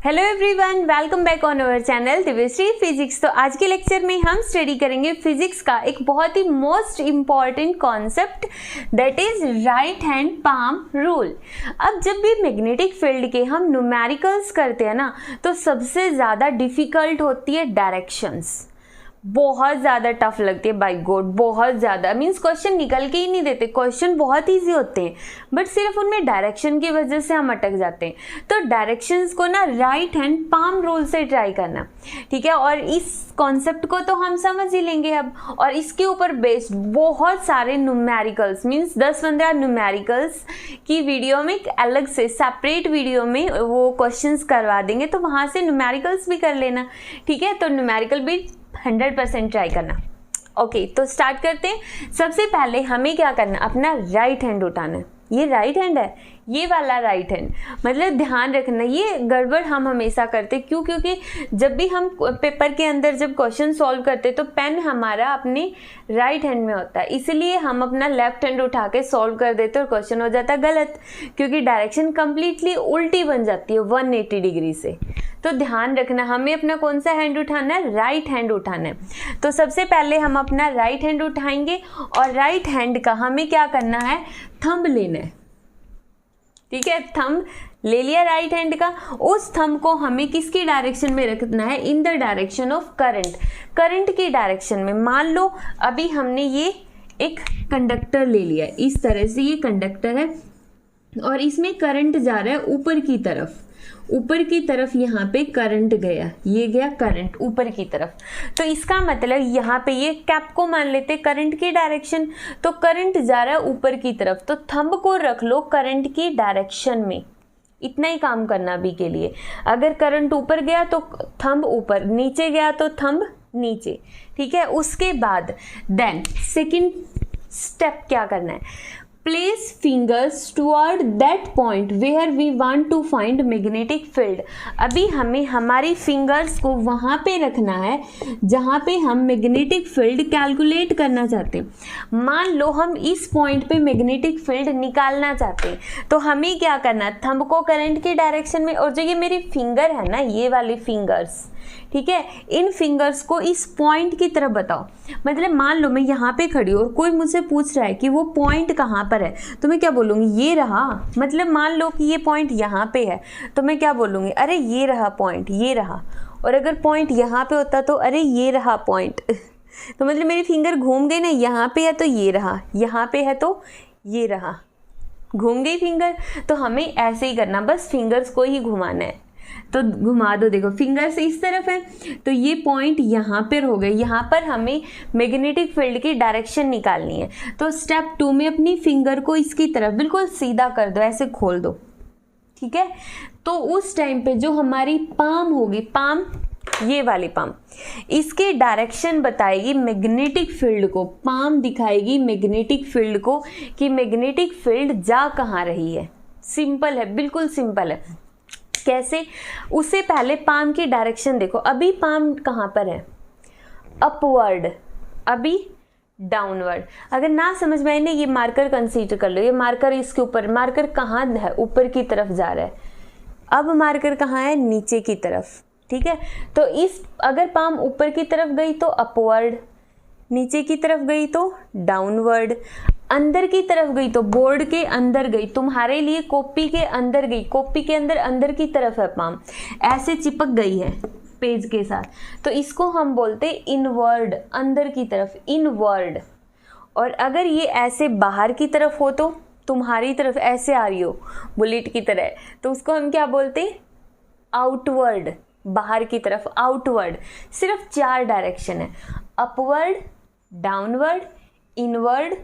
Hello everyone, welcome back on our channel Divyashri physics. तो आज के लेक्चर में हम स्टडी करेंगे फिजिक्स का एक बहुत ही most important concept, that is right hand palm rule. अब जब भी मैग्नेटिक फील्ड के हम न्यूमेरिकल्स करते हैं ना, तो सबसे ज़्यादा डिफिकल्ट होती है डायरेक्शंस। बहुत ज़्यादा टफ लगती है बाय गॉड, बहुत ज़्यादा। मीन्स क्वेश्चन निकल के ही नहीं देते, क्वेश्चन बहुत इजी होते हैं बट सिर्फ उनमें डायरेक्शन की वजह से हम अटक जाते हैं। तो डायरेक्शंस को ना राइट हैंड पाम रूल से ट्राई करना, ठीक है। और इस कॉन्सेप्ट को तो हम समझ ही लेंगे अब, और इसके ऊपर बेस्ड बहुत सारे न्यूमेरिकल्स, मीन्स 10-15 न्यूमेरिकल्स की वीडियो में अलग से सेपरेट वीडियो में वो क्वेश्चंस करवा देंगे, तो वहाँ से न्यूमेरिकल्स भी कर लेना, ठीक है। तो न्यूमेरिकल भी 100% ट्राई करना। ओके, तो स्टार्ट करते हैं। सबसे पहले हमें क्या करना, अपना राइट हैंड उठाना है। ये राइट हैंड है, ये वाला राइट हैंड, मतलब ध्यान रखना ये गड़बड़ हम हमेशा करते। क्यों? क्योंकि जब भी हम पेपर के अंदर जब क्वेश्चन सॉल्व करते तो पेन हमारा अपने राइट हैंड में होता है, इसलिए हम अपना लेफ्ट हैंड उठा के सॉल्व कर देते और क्वेश्चन हो जाता है गलत, क्योंकि डायरेक्शन कंप्लीटली उल्टी बन जाती है 180 डिग्री से। तो ध्यान रखना, हमें अपना कौन सा हैंड उठाना है, राइट हैंड उठाना है। तो सबसे पहले हम अपना राइट हैंड उठाएंगे और राइट हैंड का हमें क्या करना है, थंब लेना है, ठीक है। थंब ले लिया राइट हैंड का, उस थंब को हमें किसकी डायरेक्शन में रखना है, in the direction of current, current की डायरेक्शन में। मान लो अभी हमने ये एक कंडक्टर ले लिया, इस तरह से ये कंडक्टर है और इसमें करंट जा रहा है ऊपर की तरफ, ऊपर की तरफ यहाँ पे करंट गया, ये गया करंट ऊपर की तरफ। तो इसका मतलब यहाँ पे ये कैप को मान लेते करंट की डायरेक्शन, तो करंट जा रहा है ऊपर की तरफ, तो थंब को रख लो करंट की डायरेक्शन में। इतना ही काम करना अभी के लिए। अगर करंट ऊपर गया तो थंब ऊपर, नीचे गया तो थंब नीचे, ठीक है। उसके बाद देन सेकंड स्टेप क्या करना है, Place fingers toward that point where we want to find magnetic field। अभी हमें हमारी फिंगर्स को वहाँ पे रखना है जहाँ पे हम मैग्नेटिक फील्ड कैलकुलेट करना चाहते हैं। मान लो हम इस पॉइंट पे मैग्नेटिक फील्ड निकालना चाहते हैं, तो हमें क्या करना है, थंब को करंट की डायरेक्शन में, और जो ये मेरी फिंगर है ना, ये वाली फिंगर्स, ठीक है, इन फिंगर्स को इस पॉइंट की तरफ बताओ। मतलब मान लो मैं यहाँ पे खड़ी हूँ और कोई मुझसे पूछ रहा है कि वो पॉइंट कहाँ पर है, तो मैं क्या बोलूँगी, ये रहा। मतलब मान लो कि ये पॉइंट यहाँ पे है, तो मैं क्या बोलूँगी, अरे ये रहा पॉइंट, ये रहा। और अगर पॉइंट यहाँ पे होता तो अरे ये रहा पॉइंट। तो मतलब मेरी फिंगर घूम गई ना, यहाँ पे है तो ये रहा, यहाँ पे है तो ये रहा, घूम गई फिंगर। तो हमें ऐसे ही करना, बस फिंगर्स को ही घुमाना है। तो घुमा दो, देखो फिंगर्स इस तरफ है, तो ये पॉइंट यहाँ पर हो गए। यहाँ पर हमें मैग्नेटिक फील्ड की डायरेक्शन निकालनी है। तो स्टेप 2 में अपनी फिंगर को इसकी तरफ बिल्कुल सीधा कर दो, ऐसे खोल दो, ठीक है। तो उस टाइम पे जो हमारी पाम होगी, पाम ये वाली पाम, इसके डायरेक्शन बताएगी मैग्नेटिक फील्ड को, पाम दिखाएगी मैग्नेटिक फील्ड को कि मैग्नेटिक फील्ड जा कहाँ रही है। सिंपल है, बिल्कुल सिंपल है। कैसे, उससे पहले पाम की डायरेक्शन देखो। अभी पाम कहाँ पर है, अपवर्ड, अभी डाउनवर्ड। अगर ना समझ में आए ना, ये मार्कर कंसीडर कर लो, ये मार्कर इसके ऊपर, मार्कर कहाँ है, ऊपर की तरफ जा रहा है। अब मार्कर कहाँ है, नीचे की तरफ, ठीक है। तो इस अगर पाम ऊपर की तरफ गई तो अपवर्ड, नीचे की तरफ गई तो डाउनवर्ड, अंदर की तरफ गई तो बोर्ड के अंदर गई, तुम्हारे लिए कॉपी के अंदर गई, कॉपी के अंदर अंदर की तरफ है पाम, ऐसे चिपक गई है पेज के साथ, तो इसको हम बोलते इनवर्ड, अंदर की तरफ, इनवर्ड। और अगर ये ऐसे बाहर की तरफ हो, तो तुम्हारी तरफ ऐसे आ रही हो बुलेट की तरह, तो उसको हम क्या बोलते, आउटवर्ड, बाहर की तरफ, आउटवर्ड। सिर्फ 4 डायरेक्शन है, upward, downward, inward,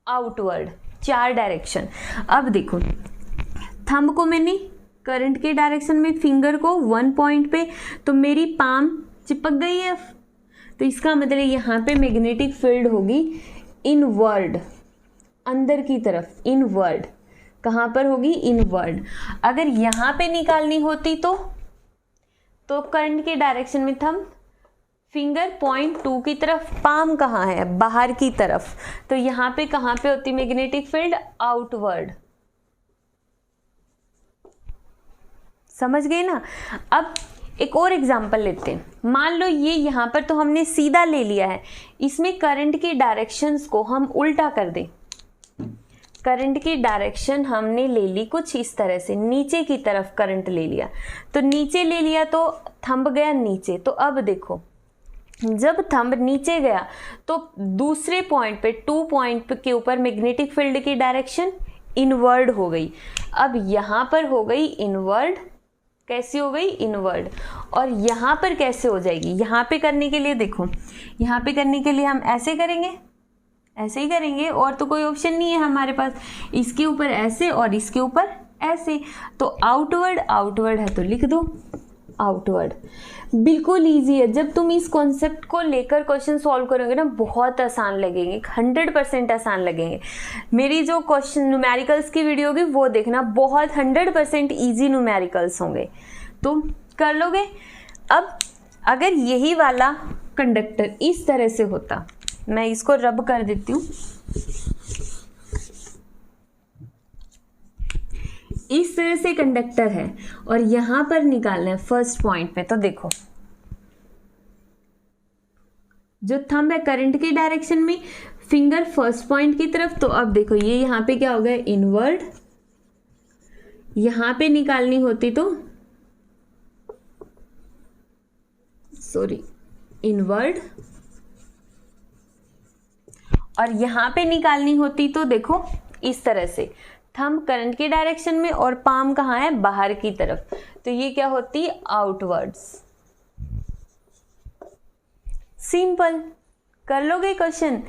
outward, 4 direction. अब देखो, थंब को मैंने करंट के डायरेक्शन में, फिंगर को 1 पॉइंट पे, तो मेरी पाम चिपक गई है, तो इसका मतलब यहाँ पे मैग्नेटिक फील्ड होगी इनवर्ड, अंदर की तरफ, इनवर्ड। कहाँ पर होगी, इनवर्ड। अगर यहाँ पे निकालनी होती तो करंट की डायरेक्शन में थंब, फिंगर पॉइंट 2 की तरफ, पाम कहाँ है, बाहर की तरफ, तो यहाँ पे कहाँ पे होती मैग्नेटिक फील्ड, आउटवर्ड। समझ गए ना। अब एक और एग्जांपल लेते हैं। मान लो ये यहाँ पर तो हमने सीधा ले लिया है, इसमें करंट की डायरेक्शंस को हम उल्टा कर दें। करंट की डायरेक्शन हमने ले ली कुछ इस तरह से, नीचे की तरफ करंट ले लिया, तो नीचे ले लिया तो थंब गया नीचे। तो अब देखो, जब थंब नीचे गया तो दूसरे पॉइंट पे 2 पॉइंट के ऊपर मैग्नेटिक फील्ड की डायरेक्शन इनवर्ड हो गई। अब यहाँ पर हो गई इनवर्ड, कैसी हो गई, इनवर्ड। और यहाँ पर कैसे हो जाएगी, यहाँ पे करने के लिए देखो, यहाँ पे करने के लिए हम ऐसे करेंगे, ऐसे ही करेंगे, और तो कोई ऑप्शन नहीं है हमारे पास। इसके ऊपर ऐसे और इसके ऊपर ऐसे, तो आउटवर्ड, आउटवर्ड है तो लिख दो आउटवर्ड। बिल्कुल इजी है। जब तुम इस कॉन्सेप्ट को लेकर क्वेश्चन सॉल्व करोगे ना, बहुत आसान लगेंगे, 100% आसान लगेंगे। मेरी जो क्वेश्चन न्यूमेरिकल्स की वीडियो होगी वो देखना, बहुत 100% इजी न्यूमेरिकल्स होंगे, तुम कर लोगे। अब अगर यही वाला कंडक्टर इस तरह से होता, मैं इसको रब कर देती हूँ, इस तरह से कंडक्टर है और यहां पर निकालना है फर्स्ट पॉइंट पे, तो देखो जो थंब है करंट की डायरेक्शन में, फिंगर फर्स्ट पॉइंट की तरफ। तो अब देखो ये यहां पे क्या हो गया, इनवर्ड। यहां पे निकालनी होती तो सॉरी इनवर्ड, और यहां पे निकालनी होती तो देखो इस तरह से, थंब करंट की डायरेक्शन में और पाम कहाँ है, बाहर की तरफ, तो ये क्या होती, आउटवर्ड्स। सिंपल, कर लोगे क्वेश्चन।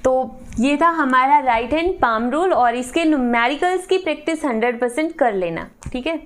तो ये था हमारा राइट हैंड पाम रूल, और इसके न्यूमेरिकल्स की प्रैक्टिस 100% कर लेना, ठीक है।